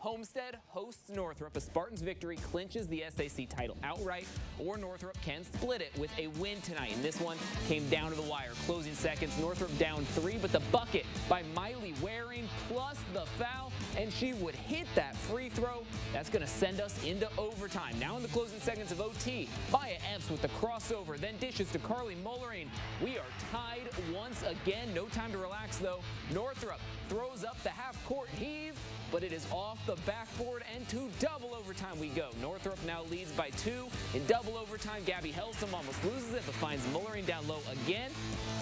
Homestead hosts Northrop. A Spartans victory clinches the SAC title outright, or Northrop can split it with a win tonight. And this one came down to the wire. Closing seconds, Northrop down 3, but the bucket by Miley Waring plus the foul, and she would hit that free throw. That's going to send us into overtime. Now in the closing seconds of OT, Maya Epps with the crossover, then dishes to Carly Mullering. We are tied once again. No time to relax, though. Northrop throws up the half-court heave, but it is off the backboard, and to double overtime we go. Northrop now leads by 2. In double overtime, Gabby Helsum almost loses it, but finds Mullering down low again.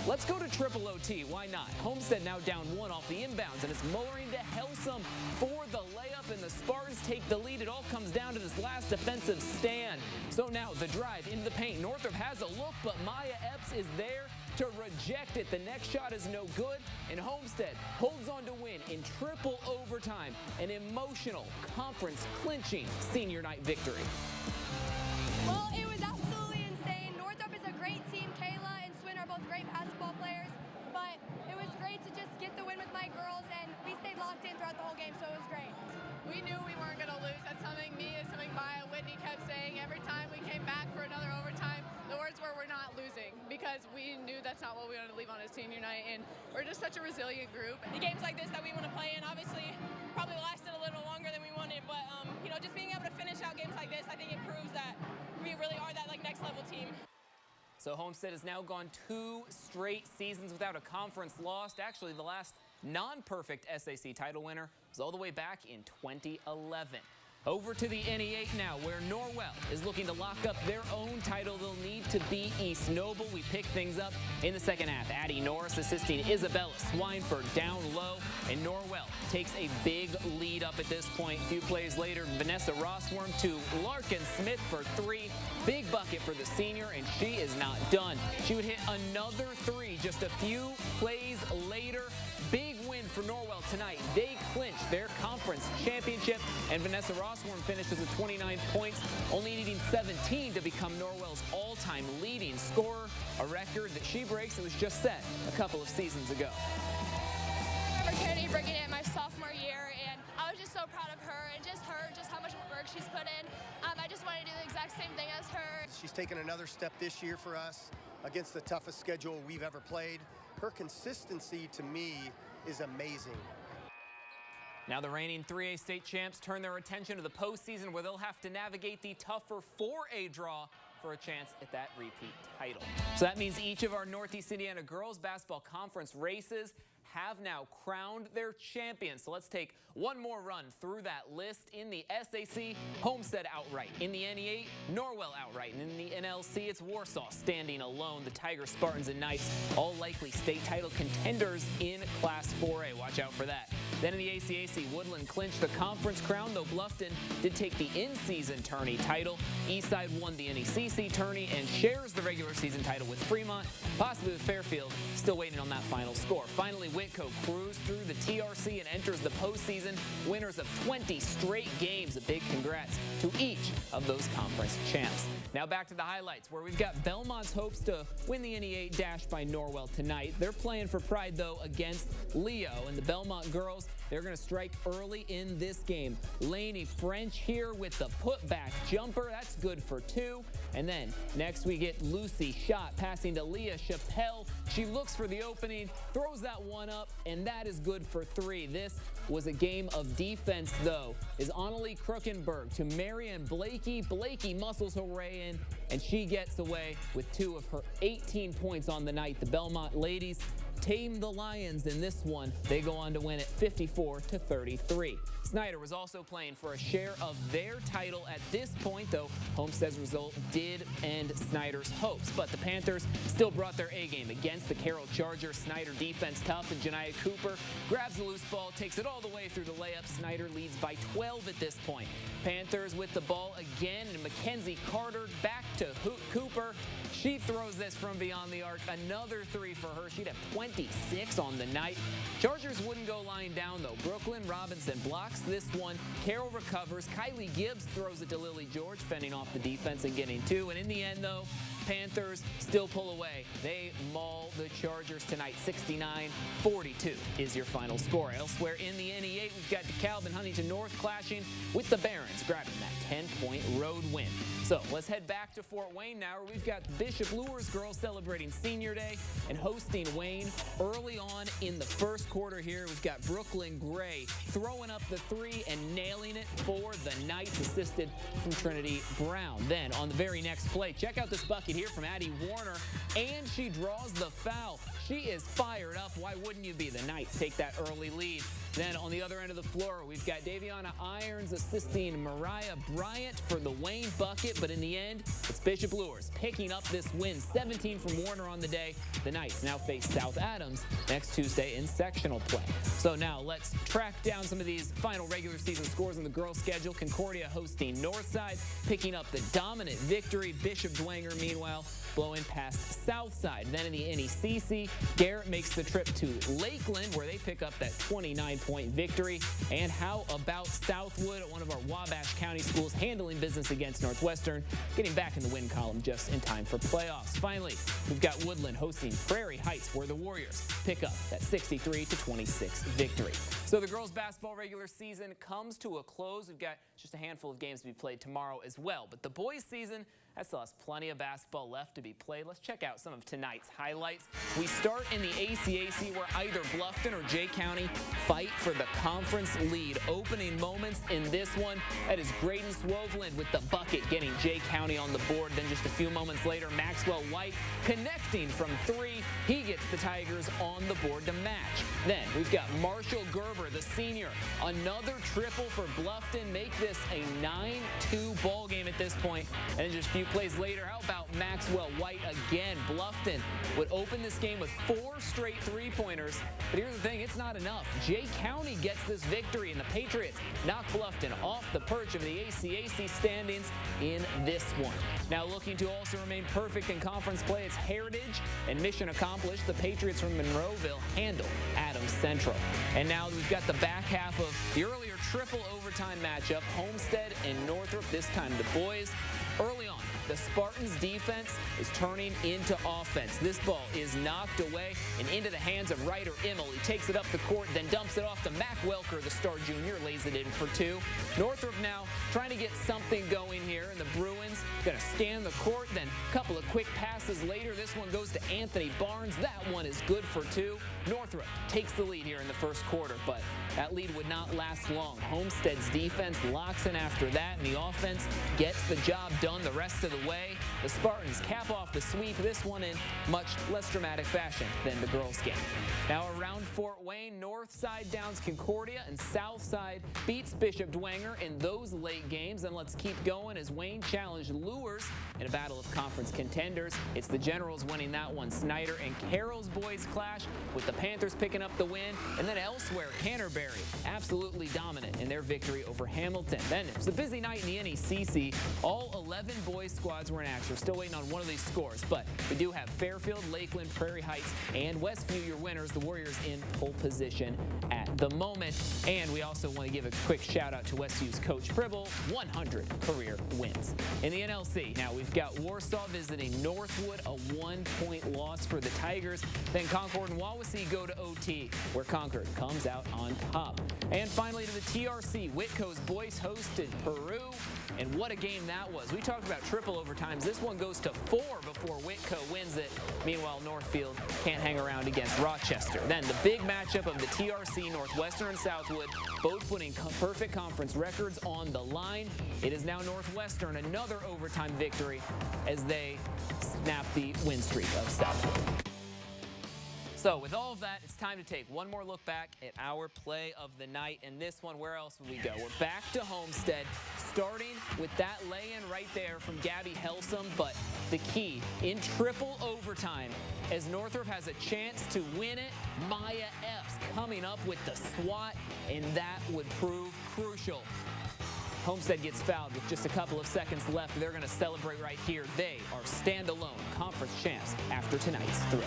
Let's go to triple OT. Why not? Homestead now down 1 off the inbounds, and it's Mullering to Helsum for the layup, and the Spartans take the lead. It all comes down to this last defensive stand. So now the drive into the paint. Northrop has a look, but Maya Epps is there to reject it. The next shot is no good, and Homestead holds on to win in triple overtime. An emotional, conference-clinching senior night victory. Well, it was absolutely insane. Northrop is a great team. Kayla and Swin are both great basketball players, but it was great to just get the win with my girls, and we stayed locked in throughout the whole game, so it was great. We knew we weren't going to lose. That's something Maya, Whitney kept saying every time we came back for another overtime. The words were, we're not losing, because we knew that's not what we wanted to leave on a senior night, and we're just such a resilient group. The games like this that we want to play in obviously probably lasted a little longer than we wanted, but just being able to finish out games like this, I think it proves that we really are that next level team. So Homestead has now gone 2 straight seasons without a conference loss. Actually, the last non-perfect SAC title winner was all the way back in 2011. Over to the NE8 now, where Norwell is looking to lock up their own title. They'll need to beat East Noble. We pick things up in the second half. Addie Norris assisting Isabella Swineford down low, and Norwell takes a big lead up at this point. A few plays later, Vanessa Rossworm to Larkin Smith for 3. Big bucket for the senior, and she is not done. She would hit another 3 just a few plays later. Big win for Norwell tonight. They clinch their conference championship, and Vanessa Rossworm finishes with 29 points, only needing 17 to become Norwell's all-time leading scorer, a record that she breaks that was just set a couple of seasons ago. I remember Kennedy bringing it my sophomore year, and I was just so proud of her and just how much work she's put in. I just want to do the exact same thing as her. She's taken another step this year for us against the toughest schedule we've ever played. Her consistency, to me, is amazing. Now the reigning 3A state champs turn their attention to the postseason, where they'll have to navigate the tougher 4A draw for a chance at that repeat title. So that means each of our Northeast Indiana girls basketball conference races have now crowned their champions. So let's take one more run through that list. In the SAC, Homestead outright. In the NE8, Norwell outright. And in the NLC, it's Warsaw standing alone. The Tigers, Spartans, and Knights, all likely state title contenders in Class 4A. Watch out for that. Then in the ACAC, Woodland clinched the conference crown, though Bluffton did take the in-season tourney title. Eastside won the NECC tourney and shares the regular season title with Fremont, possibly with Fairfield, still waiting on that final score. Finally, Whitco cruised through the TRC and enters the postseason, winners of 20 straight games. A big congrats to each of those conference champs. Now back to the highlights, where we've got Belmont's hopes to win the NE8 dash by Norwell tonight. They're playing for pride, though, against Leo, and the Belmont girls, they're going to strike early in this game. Lainey French here with the putback jumper. That's good for 2. And then next we get Lucy Schott passing to Leah Chappelle. She looks for the opening, throws that one up, and that is good for 3. This was a game of defense, though, is Annalie Kruckenberg to Marianne Blakey. Blakey muscles her way in, and she gets away with 2 of her 18 points on the night. The Belmont ladies tame the Lions in this one. They go on to win it 54-33. Snyder was also playing for a share of their title at this point, though Homestead's result did end Snyder's hopes. But the Panthers still brought their A-game against the Carroll Chargers. Snyder defense tough, and Janiah Cooper grabs the loose ball, takes it all the way through the layup. Snyder leads by 12 at this point. Panthers with the ball again, and Mackenzie Carter back to Cooper. She throws this from beyond the arc. Another 3 for her. She'd have 26 on the night. Chargers wouldn't go lying down, though. Brooklyn Robinson blocks blocks this one. Carroll recovers. Kylie Gibbs throws it to Lily George, fending off the defense and getting 2. And in the end, though, Panthers still pull away. They maul the Chargers tonight. 69-42 is your final score. Elsewhere in the NE8, we've got DeKalb and Huntington North clashing with the Barons, grabbing that 10-point road win. So let's head back to Fort Wayne now, where we've got Bishop Luers girls celebrating Senior Day and hosting Wayne early on in the first quarter here. We've got Brooklyn Gray throwing up the 3 and nailing it for the Knights, assisted from Trinity Brown. Then on the very next play, check out this bucket here from Addie Warner, and she draws the foul. She is fired up. Why wouldn't you be? The Knights take that early lead. Then on the other end of the floor, we've got Daviana Irons assisting Mariah Bryant for the Wayne bucket. But in the end, it's Bishop Luers picking up this win. 17 from Warner on the day. The Knights now face South Adams next Tuesday in sectional play. So now let's track down some of these final regular season scores on the girls' schedule. Concordia hosting Northside, picking up the dominant victory. Bishop Dwenger, meanwhile, blowing past Southside. Then in the NECC, Garrett makes the trip to Lakeland, where they pick up that 29-point victory. And how about Southwood, one of our Wabash County schools, handling business against Northwestern, getting back in the win column just in time for playoffs. Finally, we've got Woodland hosting Prairie Heights, where the Warriors pick up that 63-26 victory. So the girls' basketball regular season comes to a close. We've got just a handful of games to be played tomorrow as well. But the boys' season, that still has plenty of basketball left to be played. Let's check out some of tonight's highlights. We start in the ACAC, where either Bluffton or Jay County fight for the conference lead. Opening moments in this one, that is Graydon Swoveland with the bucket, getting Jay County on the board. Then just a few moments later, Maxwell White connecting from 3. He gets the Tigers on the board to match. Then we've got Marshall Gerber, the senior. Another triple for Bluffton. Make this a 9-2 ball game at this point. And then just a few plays later, how about Maxwell White again? Bluffton would open this game with 4 straight 3-pointers. But here's the thing, it's not enough. Jay County gets this victory, and the Patriots knock Bluffton off the perch of the ACAC standings in this one. Now looking to also remain perfect in conference play, it's Heritage, and mission accomplished. The Patriots from Monroeville handle Adams Central. And now we've got the back half of the earlier triple overtime matchup, Homestead and Northrop, this time the boys. Early on, the Spartans' defense is turning into offense. This ball is knocked away and into the hands of Ryder Immel. He takes it up the court, then dumps it off to Mac Welker, the star junior, lays it in for 2. Northrop now trying to get something going here, and the Bruins going to scan the court, then a couple of quick passes later. This one goes to Anthony Barnes. That one is good for 2. Northrop takes the lead here in the first quarter, but that lead would not last long. Homestead's defense locks in after that, and the offense gets the job done the rest of the way. The Spartans cap off the sweep, this one in much less dramatic fashion than the girls' game. Now around Fort Wayne, Northside downs Concordia, and Southside beats Bishop Dwenger in those late games. And let's keep going as Wayne challenged Luers in a battle of conference contenders. It's the Generals winning that one. Snyder and Carroll's boys clash, with the Panthers picking up the win. And then elsewhere, Canterbury absolutely dominant in their victory over Hamilton. Then it was a busy night in the NECC. All 11 boys squads were in action. We're still waiting on one of these scores, but we do have Fairfield, Lakeland, Prairie Heights, and Westview, your winners. The Warriors in pole position at the moment. And we also want to give a quick shout out to Westview's coach Pribble, 100 career wins. In the NLC, now we've got Warsaw visiting Northwood, a 1-point loss for the Tigers. Then Concord and Wawasee go to OT, where Concord comes out on top. And finally to the TRC, Whitco's boys hosted Peru, and what a game that was. We talked about triple overtimes. This one goes to 4 before Whitco wins it. Meanwhile, Northfield can't hang around against Rochester. Then the big matchup of the TRC, Northwestern and Southwood, both putting perfect conference records on the line. It is now Northwestern, another overtime victory as they snap the win streak of Southwood. So with all of that, it's time to take one more look back at our play of the night. And this one, where else would we go? We're back to Homestead, starting with that lay-in right there from Gabby Helsum. But the key, in triple overtime, as Northrop has a chance to win it, Maya Epps coming up with the swat, and that would prove crucial. Homestead gets fouled with just a couple of seconds left. They're going to celebrate right here. They are standalone conference champs after tonight's thriller.